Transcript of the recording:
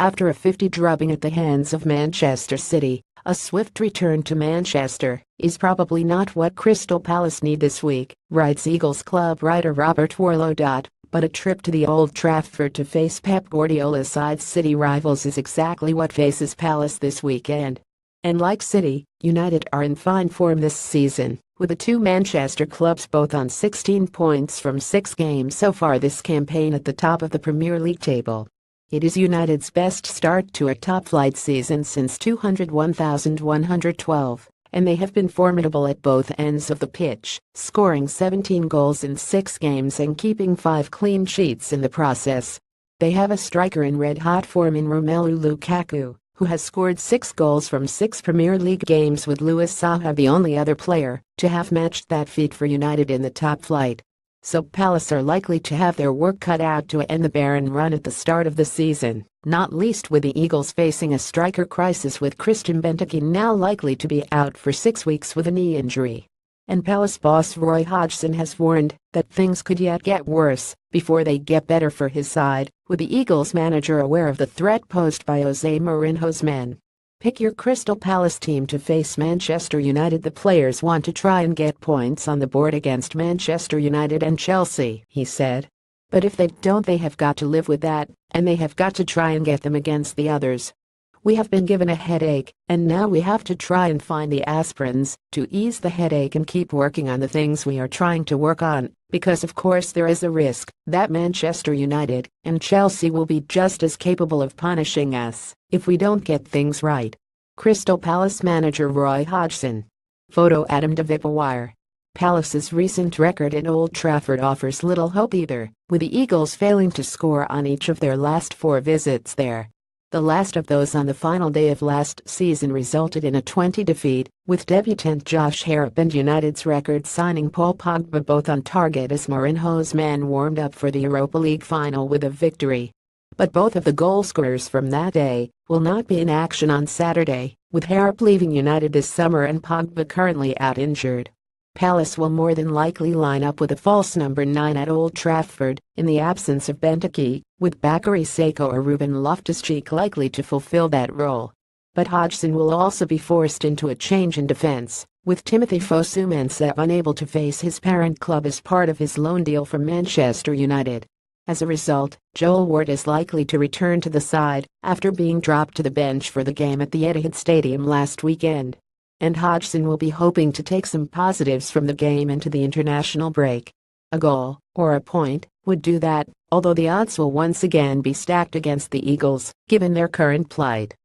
After a 50 drubbing at the hands of Manchester City, a swift return to Manchester is probably not what Crystal Palace need this week, writes Eagles club writer Robert Warlow. But a trip to the Old Trafford to face Pep Guardiola's side City rivals is exactly what faces Palace this weekend. And like City, United are in fine form this season, with the two Manchester clubs both on 16 points from 6 games so far this campaign at the top of the Premier League table. It is United's best start to a top-flight season since 2001-112, and they have been formidable at both ends of the pitch, scoring 17 goals in 6 games and keeping 5 clean sheets in the process. They have a striker in red-hot form in Romelu Lukaku, who has scored 6 goals from 6 Premier League games, with Louis Saha the only other player to have matched that feat for United in the top flight. So Palace are likely to have their work cut out to end the barren run at the start of the season, not least with the Eagles facing a striker crisis, with Christian Benteke now likely to be out for 6 weeks with a knee injury. And Palace boss Roy Hodgson has warned that things could yet get worse before they get better for his side, with the Eagles manager aware of the threat posed by Jose Mourinho's men. Pick your Crystal Palace team to face Manchester United. The players want to try and get points on the board against Manchester United and Chelsea, he said. But if they don't, they have got to live with that, and they have got to try and get them against the others. We have been given a headache, and now we have to try and find the aspirins to ease the headache and keep working on the things we are trying to work on, because of course there is a risk that Manchester United and Chelsea will be just as capable of punishing us if we don't get things right. Crystal Palace manager Roy Hodgson. Photo Adam Wire. Palace's recent record at Old Trafford offers little hope either, with the Eagles failing to score on each of their last 4 visits there. The last of those on the final day of last season resulted in a 20 defeat, with debutant Josh Harrop and United's record signing Paul Pogba both on target as Mourinho's men warmed up for the Europa League final with a victory. But both of the goalscorers from that day will not be in action on Saturday, with Harrop leaving United this summer and Pogba currently out injured. Palace will more than likely line up with a false number 9 at Old Trafford, in the absence of Benteke, with Bakary Sako or Ruben Loftus-Cheek likely to fulfill that role. But Hodgson will also be forced into a change in defense, with Timothy Fosu-Mensah unable to face his parent club as part of his loan deal from Manchester United. As a result, Joel Ward is likely to return to the side after being dropped to the bench for the game at the Etihad Stadium last weekend. And Hodgson will be hoping to take some positives from the game into the international break. A goal, or a point, would do that, although the odds will once again be stacked against the Eagles, given their current plight.